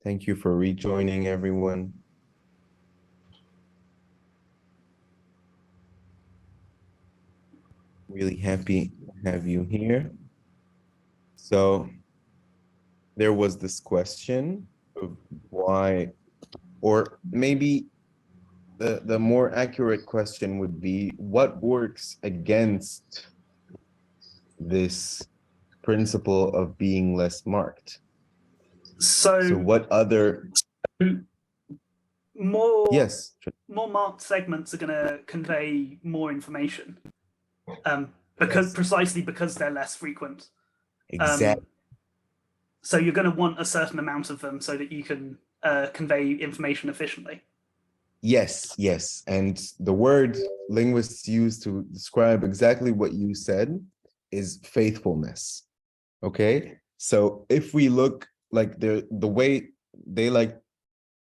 Thank you for rejoining, everyone. Really happy to have you here. So there was this question of why, or maybe the more accurate question would be, what works against this principle of being less marked? So what other, more yes, more marked segments are going to convey more information, precisely because they're less frequent. exactly. So you're going to want a certain amount of them so that you can convey information efficiently. Yes, yes. And the word linguists use to describe exactly what you said is faithfulness. Okay. So if we look like the way they like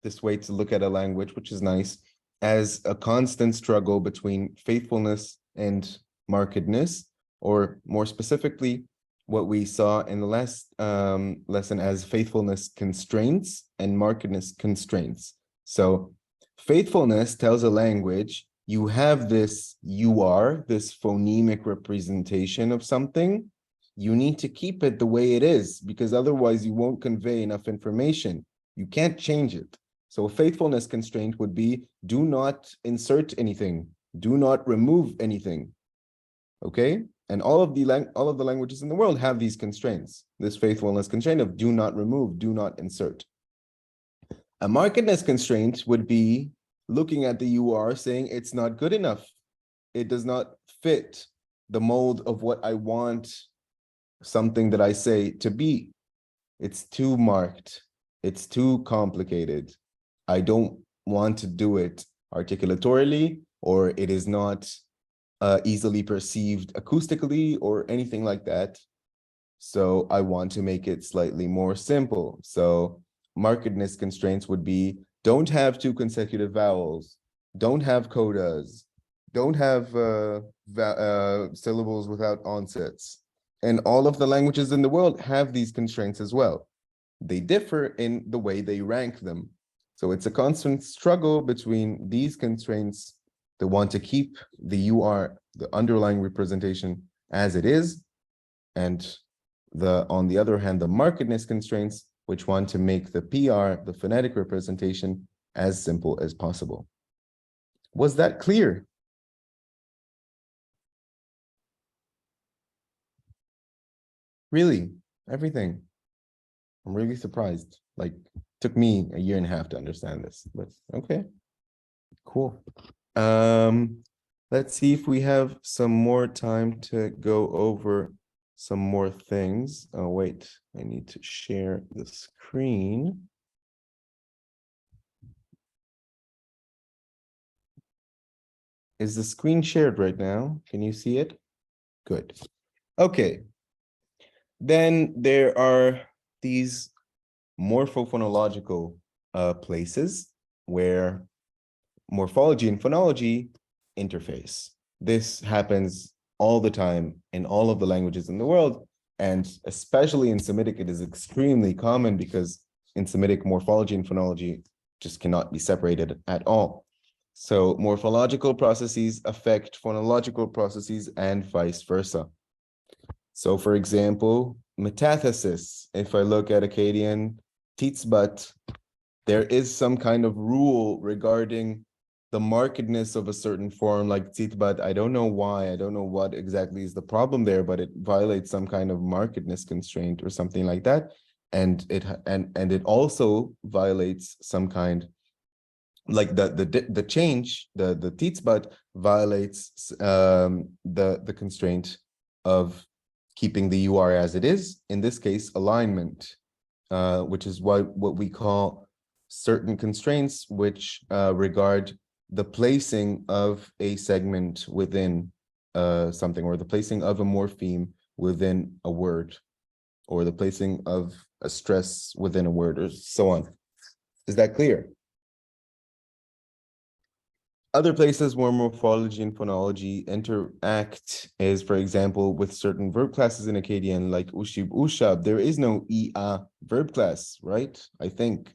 this way to look at a language, which is nice, as a constant struggle between faithfulness and markedness, or more specifically, what we saw in the last lesson as faithfulness constraints and markedness constraints. So faithfulness tells a language you have this this phonemic representation of something. You need to keep it the way it is, because otherwise you won't convey enough information. You can't change it. So a faithfulness constraint would be, do not insert anything, do not remove anything. Okay? And all of the languages in the world have these constraints, this faithfulness constraint of do not remove, do not insert. A markedness constraint would be looking at the UR saying it's not good enough. It does not fit the mold of what I want something that I say to be. It's too marked. It's too complicated. I don't want to do it articulatorily, or it is not easily perceived acoustically or anything like that. So I want to make it slightly more simple. So markedness constraints would be, don't have two consecutive vowels, don't have codas, don't have syllables without onsets. And all of the languages in the world have these constraints as well. They differ in the way they rank them. So it's a constant struggle between these constraints that want to keep the the underlying representation as it is, and on the other hand, the markedness constraints, which want to make the PR, the phonetic representation, as simple as possible. Was that clear? Really, everything. I'm really surprised. Like, took me a year and a half to understand this, but okay, cool. Let's see if we have some more time to go over some more things. Oh, wait, I need to share the screen. Is the screen shared right now? Can you see it? Good. Okay. Then there are these morphophonological places where morphology and phonology interface. This happens all the time in all of the languages in the world, and especially in Semitic, it is extremely common because in Semitic, morphology and phonology just cannot be separated at all. So morphological processes affect phonological processes and vice versa. So for example, metathesis, if I look at Akkadian Titsbat, there is some kind of rule regarding the markedness of a certain form like Titbat. I don't know why, I don't know what exactly is the problem there, but it violates some kind of markedness constraint or something like that. And it also violates some kind, like the change, the Titsbat violates the constraint of keeping the UR as it is, in this case, alignment, which is what we call certain constraints which regard the placing of a segment within something, or the placing of a morpheme within a word, or the placing of a stress within a word, or so on. Is that clear? Other places where morphology and phonology interact is, for example, with certain verb classes in Akkadian, like ushib, ushab. There is no ia verb class, right? I think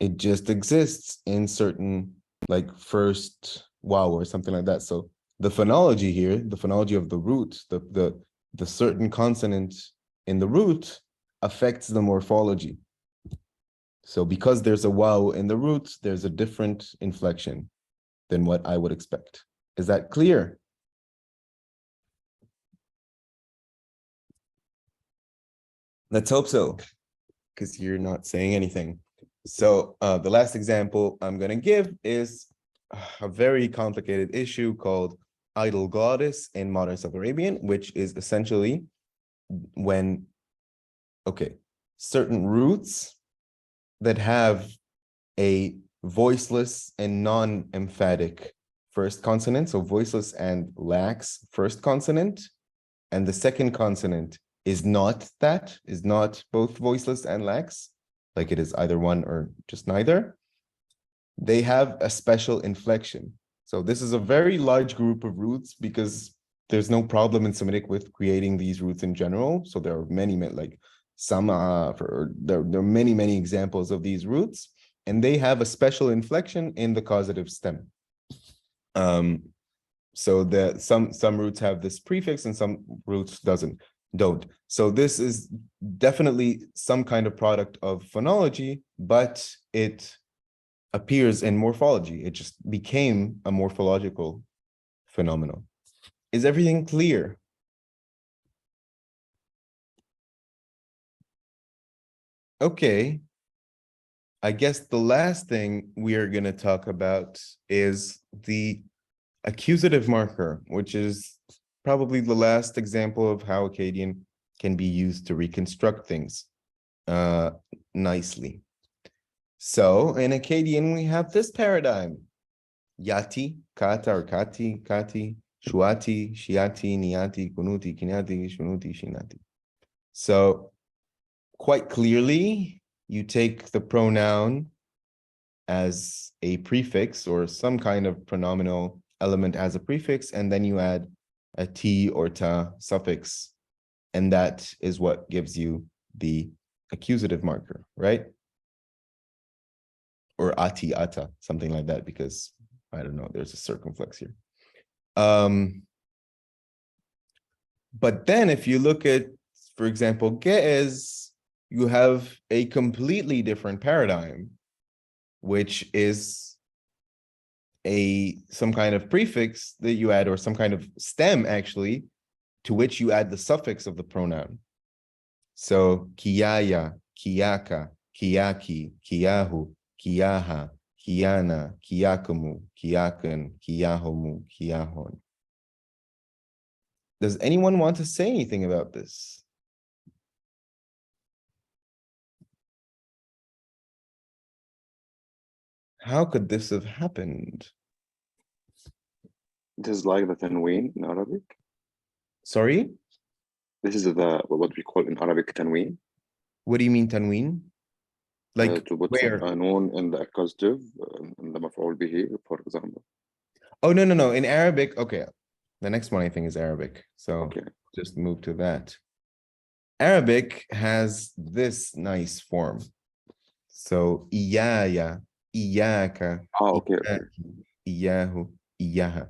It just exists in certain, like, first wow or something like that. So the phonology here, the phonology of the root, the certain consonant in the root affects the morphology. So because there's a wow in the root, there's a different inflection than what I would expect. Is that clear? Let's hope so, because you're not saying anything. So the last example I'm going to give is a very complicated issue called idle glottis in modern Sub-Arabian, which is essentially when, okay, certain roots that have a voiceless and non-emphatic first consonant, so voiceless and lax first consonant, and the second consonant is not both voiceless and lax, like it is either one or just neither, they have a special inflection. So this is a very large group of roots because there's no problem in Semitic with creating these roots in general. So there are many, like Sama, there are many examples of these roots, and they have a special inflection in the causative stem. So that some roots have this prefix and some roots don't. So this is definitely some kind of product of phonology, but it appears in morphology. It just became a morphological phenomenon. Is everything clear? Okay. I guess the last thing we are going to talk about is the accusative marker, which is probably the last example of how Akkadian can be used to reconstruct things nicely. So in Akkadian, we have this paradigm. Yati, kata or kati, shuati, shiati, niati, kunuti, kinyati, shunuti, shinati. So quite clearly, you take the pronoun as a prefix or some kind of pronominal element as a prefix, and then you add a ti or ta suffix, and that is what gives you the accusative marker, right? Or ati, ata, something like that, because I don't know, there's a circumflex here. But then if you look at, for example, ge'ez, you have a completely different paradigm, which is some kind of prefix that you add, or some kind of stem actually, to which you add the suffix of the pronoun. So kiyaya, kiyaka, kiyaki, kiyahu, kiyaha, kiyana, kiyakumu, kiyakan, kiyahomu, kiyahon. Does anyone want to say anything about this? How could this have happened? This is like the tanween in Arabic. Sorry? This is what we call in Arabic tanween. What do you mean tanween? Like to put where? a noun in the accusative, in the maf'ul bihi, for example. Oh, no. In Arabic, okay. The next one I think is Arabic. So Okay. just move to that. Arabic has this nice form. So iyaya, iyaka, Okay. iyahu, iyaha.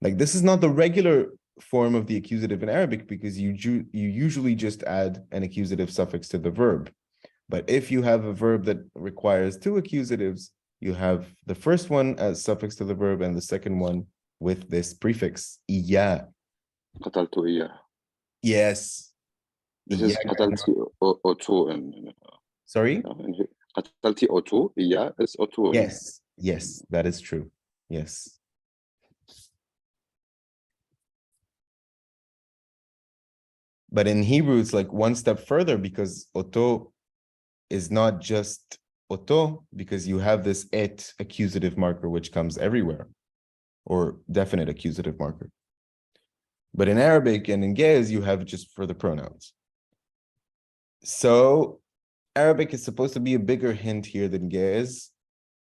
Like this is not the regular form of the accusative in Arabic, because you usually just add an accusative suffix to the verb. But if you have a verb that requires two accusatives, you have the first one as suffix to the verb and the second one with this prefix, iya. قتلت إياه. Yes. This is قتلتي O2 Sorry? قتلتي O2, إياه is O2. Yes, that is true. Yes. But in Hebrew, it's like one step further, because oto is not just oto, because you have this et accusative marker, which comes everywhere, or definite accusative marker. But in Arabic and in Ge'ez, you have just for the pronouns. So Arabic is supposed to be a bigger hint here than Ge'ez.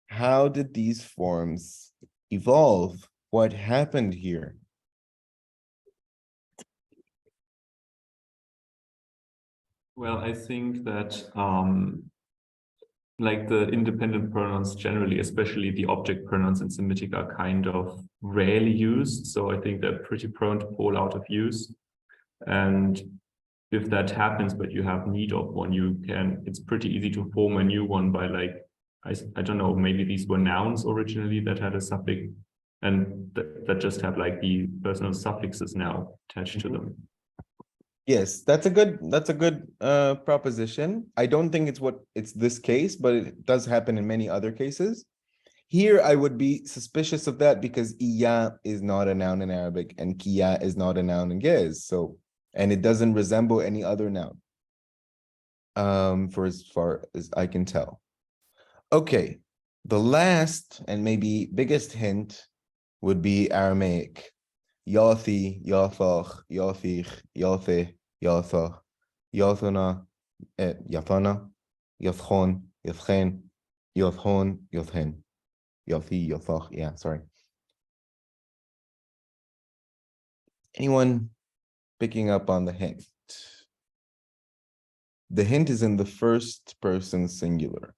How did these forms evolve? What happened here? Well, I think that like the independent pronouns generally, especially the object pronouns in Semitic, are kind of rarely used. So I think they're pretty prone to fall out of use. And if that happens, but you have need of one, it's pretty easy to form a new one by like, I don't know, maybe these were nouns originally that had a suffix and that just have like the personal suffixes now attached to them. Yes, that's a good proposition. I don't think it's this case, but it does happen in many other cases. Here, I would be suspicious of that because iya is not a noun in Arabic and kiya is not a noun in Ge'ez. So, and it doesn't resemble any other noun. For as far as I can tell. Okay, the last and maybe biggest hint would be Aramaic. Yathi, Yathach, Yathich, Yatheh, Yathach, Yathana, Yathana, Yathon, Yathchen, Yathon, Yathen, Yathi, Yathach. Yeah, sorry. Anyone picking up on the hint? The hint is in the first person singular.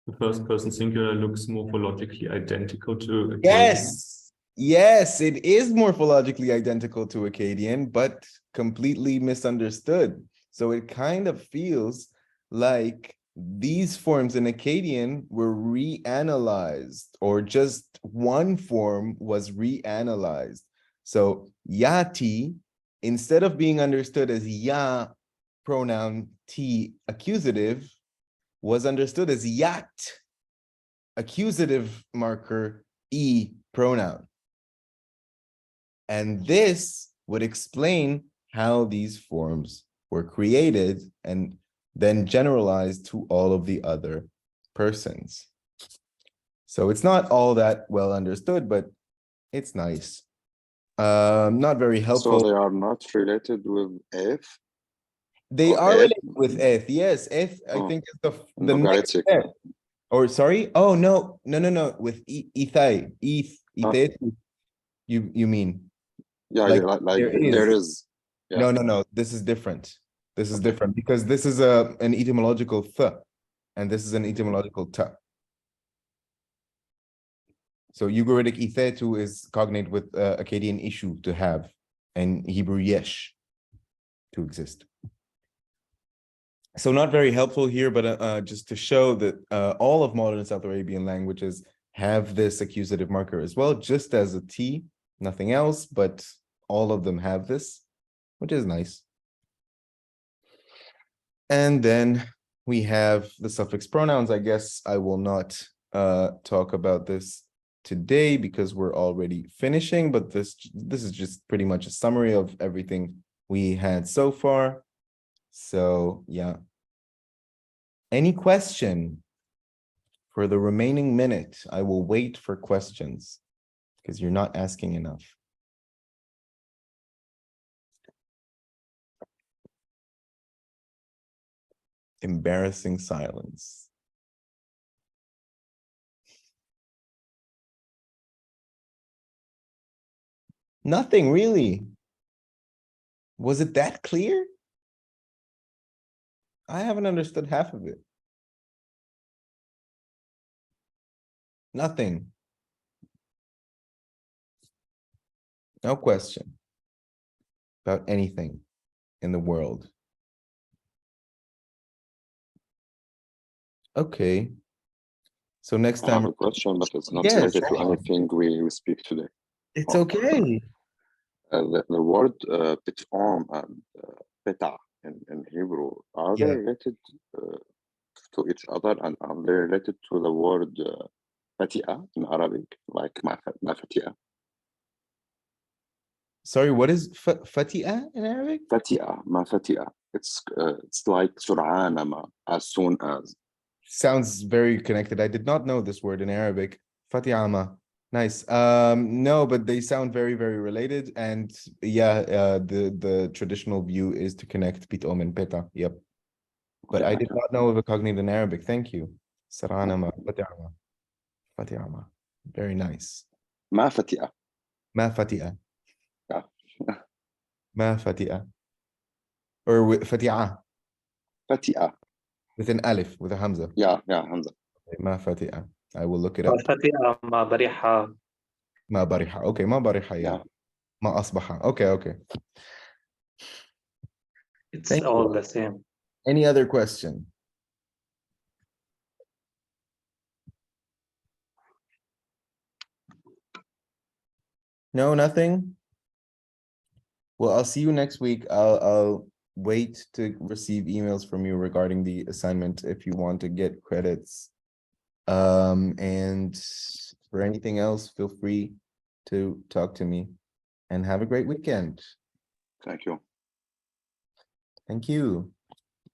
The first person singular looks morphologically identical to Yes, yes, it is morphologically identical to Akkadian, but completely misunderstood. So it kind of feels like these forms in Akkadian were reanalyzed, or just one form was reanalyzed. So yati, instead of being understood as ya pronoun t accusative, was understood as yat accusative marker e pronoun. And this would explain how these forms were created and then generalized to all of the other persons. So it's not all that well understood, but it's nice. Not very helpful. So they are not related with F? They or are F? related with eth. Yes, eth, I think is the next Logarithic. step. Or sorry? Oh no. With ethai, eth, you mean? Yeah, Like like there there is. is. Yeah. No, this is different. This is Okay. different because this is an etymological th, and this is an etymological ta. So Ugaritic ithetu is cognate with Akkadian issue to have, and Hebrew yesh to exist. So not very helpful here, but just to show that all of modern South Arabian languages have this accusative marker as well, just as a T, nothing else, but all of them have this, which is nice. And then we have the suffix pronouns. I guess I will not talk about this today because we're already finishing, but this is just pretty much a summary of everything we had so far. So yeah. Any question for the remaining minute? I will wait for questions because you're not asking enough. Embarrassing silence. Nothing really. Was it that clear? I haven't understood half of it. Nothing. No question about anything in the world. Okay. So next I have time, a question, but it's not yes, related to anything we speak today. it's okay. The word pit'om and peta in Hebrew, are they Yeah. related to each other, and are they related to the word fati'a in Arabic, like ma fati'a? Sorry, what is fati'a in Arabic? Fati'a, ma fati'a. It's like sur'ana ma, as soon as. Sounds very connected. I did not know this word in Arabic. Fati'ama. Nice. No, but they sound very, very related. And yeah, the traditional view is to connect pitom and peta. Yep. But I did not know of a cognate in Arabic. Thank you. Saranama, fati'ama. Fati'ama. Very nice. ما فتئة. ما فتئة. Yeah. ما فتئة. Or with فتئة. فتئة. With an alif, with a hamza. Yeah, Hamza. ما فتئة. I will look it up. فتية ما بريحة. ما برحة. Okay, ما برحة. Yeah. Yeah. ما أصبح. Okay. It's Thank all you. the same. Any other question? No, nothing? Well, I'll see you next week. I'll wait to receive emails from you regarding the assignment if you want to get credits. And for anything else, feel free to talk to me and have a great weekend. Thank you. Thank you.